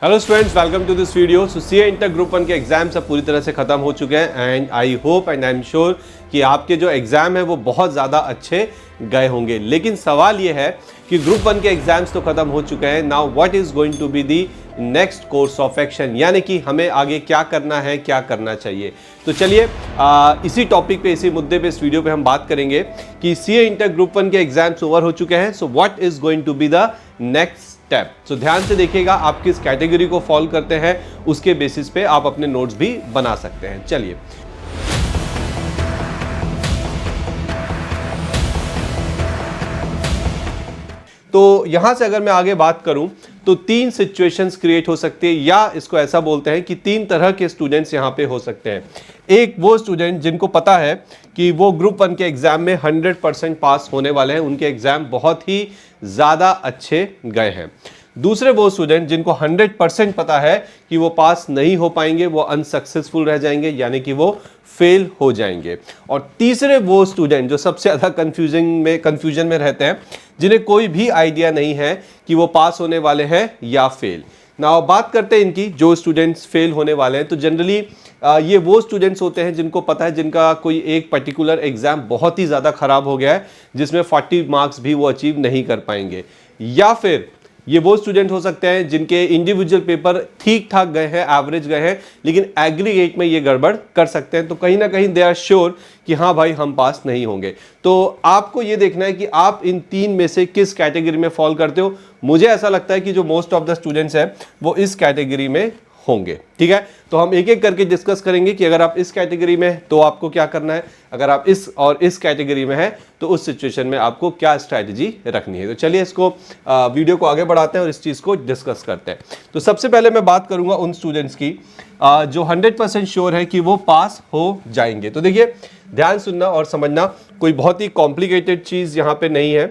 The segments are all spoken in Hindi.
Hello students, welcome to this video. So CA inter group 1 के एग्जाम्स अब पूरी तरह से ख़त्म हो चुके हैं and I hope and I am sure कि आपके जो एग्ज़ाम है वो बहुत ज़्यादा अच्छे गए होंगे। लेकिन सवाल ये है कि ग्रुप 1 के एग्जाम्स तो ख़त्म हो चुके हैं। Now what is going to be the next course of action, यानी कि हमें आगे क्या करना है, क्या करना चाहिए। तो चलिए इसी टॉपिक पे, इसी मुद्दे पे इस वीडियो पे हम बात करेंगे कि सीए इंटर ग्रुप 1 के एग्जाम्स ओवर हो चुके हैं। So what is going to be the next step. So ध्यान से देखिएगा, आप किस कैटेगरी को फॉलो करते हैं उसके बेसिस पे आप अपने नोट्स भी बना सकते हैं। चलिए तो यहां से अगर मैं आगे बात करूं तो तीन सिचुएशंस क्रिएट हो सकती है, या इसको ऐसा बोलते हैं कि तीन तरह के स्टूडेंट्स यहां पे हो सकते हैं। एक वो स्टूडेंट जिनको पता है कि वो ग्रुप 1 के एग्जाम में 100% पास होने वाले हैं, उनके एग्जाम बहुत ही ज़्यादा अच्छे गए हैं। दूसरे वो स्टूडेंट जिनको 100% पता है कि वो पास नहीं हो पाएंगे, वो अनसक्सेसफुल रह जाएंगे, यानी कि वो फेल हो जाएंगे। और तीसरे वो स्टूडेंट जो सबसे ज़्यादा कंफ्यूजन में रहते हैं, जिन्हें कोई भी आइडिया नहीं है कि वो पास होने वाले हैं या फेल। नाउ बात करते हैं इनकी, जो स्टूडेंट्स फेल होने वाले हैं, तो जनरली ये वो स्टूडेंट्स होते हैं जिनको पता है, जिनका कोई एक पर्टिकुलर एग्जाम बहुत ही ज़्यादा खराब हो गया है, जिसमें 40 मार्क्स भी वो अचीव नहीं कर पाएंगे। या फिर ये वो स्टूडेंट हो सकते हैं जिनके इंडिविजुअल पेपर ठीक ठाक गए हैं, एवरेज गए हैं, लेकिन एग्रीगेट में ये गड़बड़ कर सकते हैं। तो कहीं ना कहीं दे आर श्योर कि हाँ भाई, हम पास नहीं होंगे। तो आपको ये देखना है कि आप इन तीन में से किस कैटेगरी में फॉल करते हो। मुझे ऐसा लगता है कि जो मोस्ट ऑफ द स्टूडेंट्स हैं वो इस कैटेगरी में होंगे। ठीक है, तो हम एक एक करके डिस्कस करेंगे कि अगर आप इस कैटेगरी में हैं तो आपको क्या करना है, अगर आप इस और इस कैटेगरी में हैं तो उस सिचुएशन में आपको क्या स्ट्रैटेजी रखनी है। तो चलिए इसको वीडियो को आगे बढ़ाते हैं और इस चीज़ को डिस्कस करते हैं। तो सबसे पहले मैं बात करूंगा उन स्टूडेंट्स की जो 100% श्योर है कि वो पास हो जाएंगे। तो देखिए, ध्यान सुनना और समझना, कोई बहुत ही कॉम्प्लिकेटेड चीज़ यहाँ पे नहीं है।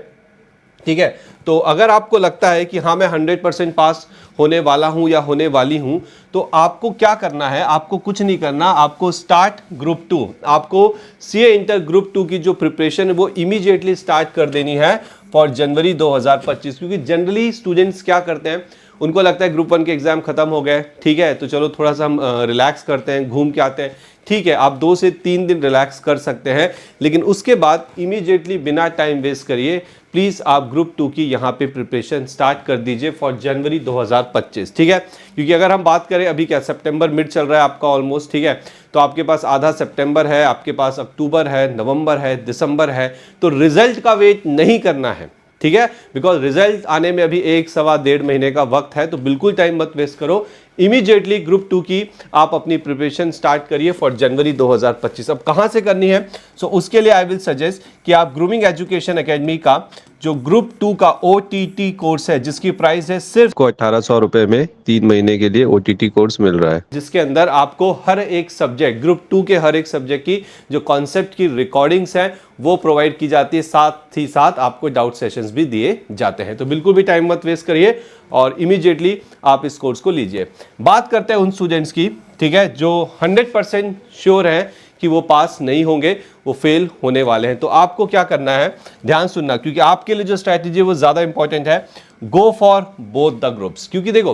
ठीक है, तो अगर आपको लगता है कि हाँ मैं 100% पास होने वाला हूँ या होने वाली हूँ, तो आपको क्या करना है, आपको कुछ नहीं करना, आपको स्टार्ट ग्रुप 2, आपको सीए इंटर ग्रुप 2 की जो प्रिपरेशन है वो इमीडिएटली स्टार्ट कर देनी है फॉर जनवरी 2025। क्योंकि जनरली स्टूडेंट्स क्या करते हैं, उनको लगता है ग्रुप 1 के एग्जाम खत्म हो गए, ठीक है, तो चलो थोड़ा सा हम रिलैक्स करते हैं, घूम के आते हैं। ठीक है, आप 2 से 3 दिन रिलैक्स कर सकते हैं, लेकिन उसके बाद इमीडिएटली बिना टाइम वेस्ट करिए प्लीज़ आप ग्रुप 2 की यहाँ पे प्रिपरेशन स्टार्ट कर दीजिए फॉर जनवरी 2025। ठीक है, क्योंकि अगर हम बात करें, अभी क्या सितंबर मिड चल रहा है आपका ऑलमोस्ट, ठीक है, तो आपके पास आधा सितंबर है, आपके पास अक्टूबर है, नवंबर है, दिसंबर है, तो रिजल्ट का वेट नहीं करना है। ठीक है, बिकॉज रिजल्ट आने में अभी 1-1.5 महीने का वक्त है, तो बिल्कुल टाइम मत वेस्ट करो। इमीडिएटली ग्रुप 2 की आप अपनी प्रिपरेशन स्टार्ट करिए फॉर जनवरी 2025। अब कहाँ से करनी है, सो उसके लिए आई विल सजेस्ट कि आप ग्रूमिंग एजुकेशन एकेडमी का जो ग्रुप 2 का OTT कोर्स है, जिसकी प्राइस है सिर्फ को 1800 रुपए में 3 महीने के लिए OTT कोर्स मिल रहा है, जिसके अंदर आपको हर एक सब्जेक्ट, ग्रुप 2 के हर एक सब्जेक्ट की जो कॉन्सेप्ट की रिकॉर्डिंग्स हैं वो प्रोवाइड की जाती है, साथ ही साथ आपको डाउट सेशंस भी दिए जाते हैं। तो बिल्कुल भी टाइम मत वेस्ट करिए और इमीडिएटली आप इस कोर्स को लीजिए। बात करते हैं उन स्टूडेंट्स की, ठीक है, जो 100% श्योर है कि वो पास नहीं होंगे, वो फेल होने वाले हैं। तो आपको क्या करना है, ध्यान सुनना, क्योंकि आपके लिए जो स्ट्रैटेजी है वो ज़्यादा इंपॉर्टेंट है। Go for both the groups. क्योंकि देखो,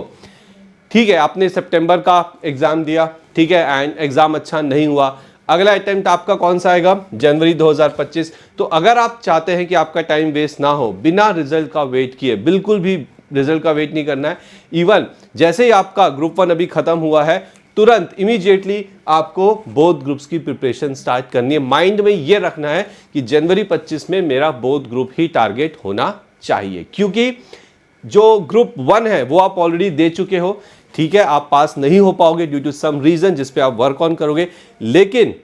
ठीक है, आपने सितंबर का एग्ज़ाम दिया, ठीक है, एंड एग्ज़ाम अच्छा नहीं हुआ, अगला अटेम्प्ट आपका कौन सा आएगा, जनवरी 2025। तो अगर आप चाहते हैं कि आपका टाइम वेस्ट ना हो, बिना रिजल्ट का वेट किए, बिल्कुल भी रिजल्ट का वेट नहीं करना है। इवन जैसे ही आपका ग्रुप 1 अभी खत्म हुआ है, तुरंत इमीडिएटली आपको बोथ ग्रुप्स की प्रिपरेशन स्टार्ट करनी है। माइंड में ये रखना है कि जनवरी 25 में मेरा बोथ ग्रुप ही टारगेट होना चाहिए, क्योंकि जो ग्रुप 1 है वो आप ऑलरेडी दे चुके हो। ठीक है, आप पास नहीं हो पाओगे ड्यू टू सम रीजन, जिस पे आप वर्क ऑन करोगे, लेकिन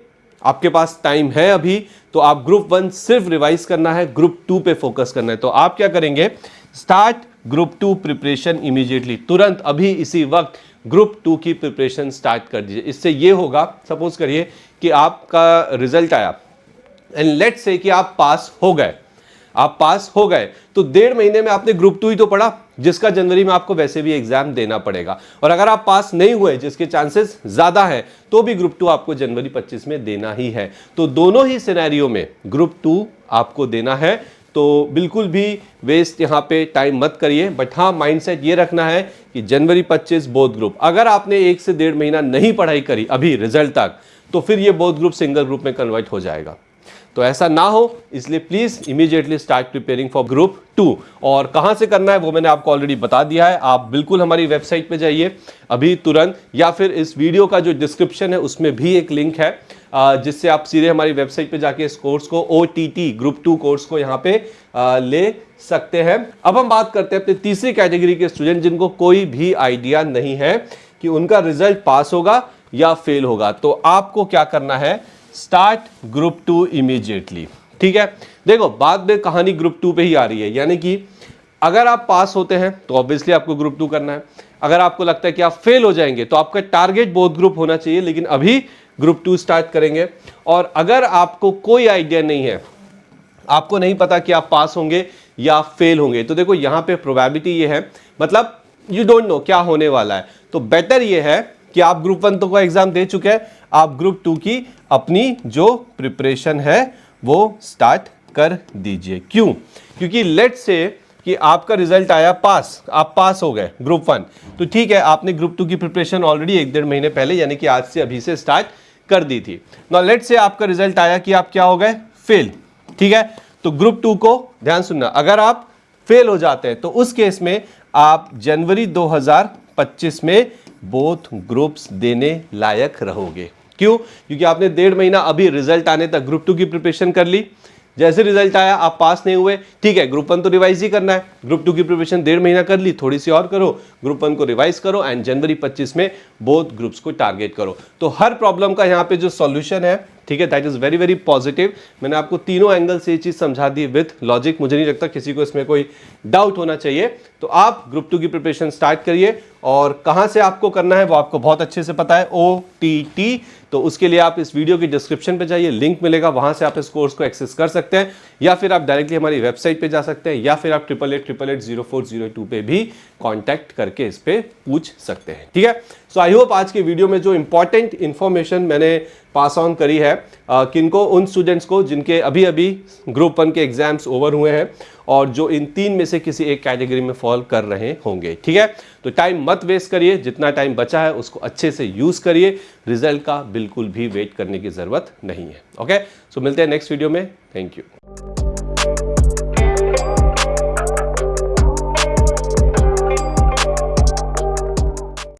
आपके पास टाइम है अभी, तो आप ग्रुप 1 सिर्फ रिवाइज करना है, ग्रुप 2 पे फोकस करना है। तो आप क्या करेंगे, स्टार्ट ग्रुप 2 प्रिपरेशन इमीडिएटली, तुरंत अभी इसी वक्त ग्रुप 2 की प्रिपरेशन स्टार्ट कर दीजिए। इससे ये होगा, सपोज करिए कि आपका रिजल्ट आया एंड लेट्स से कि आप पास हो गए, आप पास हो गए, तो 1.5 महीने में आपने ग्रुप 2 ही तो पढ़ा, जिसका जनवरी में आपको वैसे भी एग्जाम देना पड़ेगा। और अगर आप पास नहीं हुए, जिसके चांसेस ज्यादा है, तो भी ग्रुप 2 आपको जनवरी 25 में देना ही है। तो दोनों ही सिनेरियो में ग्रुप 2 आपको देना है। तो बिल्कुल भी वेस्ट यहाँ पे टाइम मत करिए। बट हाँ, माइंडसेट ये रखना है कि जनवरी 25 बोथ ग्रुप, अगर आपने 1 से 1.5 महीना नहीं पढ़ाई करी अभी रिजल्ट तक, तो फिर ये बोथ ग्रुप सिंगल ग्रुप में कन्वर्ट हो जाएगा। तो ऐसा ना हो, इसलिए please immediately start preparing for group 2। और कहां से करना है वो मैंने आपको ऑलरेडी बता दिया है। आप बिल्कुल हमारी वेबसाइट पे जाइए अभी तुरंत, या फिर इस वीडियो का जो डिस्क्रिप्शन है उसमें भी एक लिंक है जिससे आप सीधे हमारी वेबसाइट पे जाके इस कोर्स को, OTT ग्रुप 2 कोर्स को यहाँ पे ले सकते हैं। अब हम बात करते हैं अपनी तीसरी कैटेगरी के स्टूडेंट जिनको कोई भी आइडिया नहीं है कि उनका रिजल्ट पास होगा या फेल होगा। तो आपको क्या करना है, स्टार्ट ग्रुप 2 इमीडिएटली। ठीक है, देखो बाद में कहानी ग्रुप 2 पे ही आ रही है, यानी कि अगर आप पास होते हैं तो ऑब्वियसली आपको ग्रुप 2 करना है। अगर आपको लगता है कि आप फेल हो जाएंगे तो आपका टारगेट बोथ ग्रुप होना चाहिए, लेकिन अभी ग्रुप 2 स्टार्ट करेंगे। और अगर आपको कोई आइडिया नहीं है, आपको नहीं पता कि आप पास होंगे या फेल होंगे, तो देखो यहां पे प्रोबेबिलिटी ये है, मतलब यू डोंट नो क्या होने वाला है, तो बेटर ये है कि आप ग्रुप 1 तो का एग्जाम दे चुके हैं, आप ग्रुप 2 की अपनी जो प्रिपरेशन है वो स्टार्ट कर दीजिए। क्यों? क्योंकि लेट से कि आपका रिजल्ट आया पास, आप पास हो गए ग्रुप 1, तो ठीक है, आपने ग्रुप 2 की प्रिपरेशन ऑलरेडी 1-1.5 महीने पहले, यानी कि आज से अभी से स्टार्ट कर दी थी। नाउ लेट से आपका रिजल्ट आया कि आप क्या हो गए, फेल। ठीक है, तो ग्रुप 2 को ध्यान सुनना, अगर आप फेल हो जाते हैं तो उस केस में आप जनवरी 2025 में बोथ ग्रुप्स देने लायक रहोगे। क्यों? क्योंकि आपने 1.5 महीना अभी रिजल्ट आने तक ग्रुप 2 की प्रिपरेशन कर ली। जैसे रिजल्ट आया आप पास नहीं हुए, ठीक है, ग्रुप 1 तो रिवाइज ही करना है, ग्रुप 2 की प्रिपरेशन 1.5 महीना कर ली, थोड़ी सी और करो, ग्रुप 1 को रिवाइज करो एंड जनवरी 25 में बोथ ग्रुप्स को टारगेट करो। तो हर प्रॉब्लम का यहाँ पे जो सॉल्यूशन है, ठीक है, that is very very positive. मैंने आपको तीनों एंगल से ये चीज समझा दी विद लॉजिक, मुझे नहीं लगता किसी को इसमें कोई डाउट होना चाहिए। तो आप ग्रुप 2 की प्रिपरेशन स्टार्ट करिए, और कहां से आपको करना है वो आपको बहुत अच्छे से पता है, OTT। तो उसके लिए आप इस वीडियो की डिस्क्रिप्शन पे जाइए, लिंक मिलेगा, वहां से आप इस कोर्स को एक्सेस कर सकते हैं, या फिर आप डायरेक्टली हमारी वेबसाइट पे जा सकते हैं, या फिर आप 8888080402 पे भी कांटेक्ट करके इस पे पूछ सकते हैं। ठीक है, सो आई होप आज के वीडियो में जो इंपॉर्टेंट इंफॉर्मेशन मैंने पास ऑन करी है किनको, उन स्टूडेंट्स को जिनके अभी अभी ग्रुप 1 के एग्जाम्स ओवर हुए हैं और जो इन 3 में से किसी एक कैटेगरी में फॉल कर रहे होंगे। ठीक है, तो टाइम मत वेस्ट करिए, जितना टाइम बचा है उसको अच्छे से यूज करिए, रिजल्ट का बिल्कुल भी वेट करने की जरूरत नहीं है। ओके, सो मिलते हैं नेक्स्ट वीडियो में। Thank you.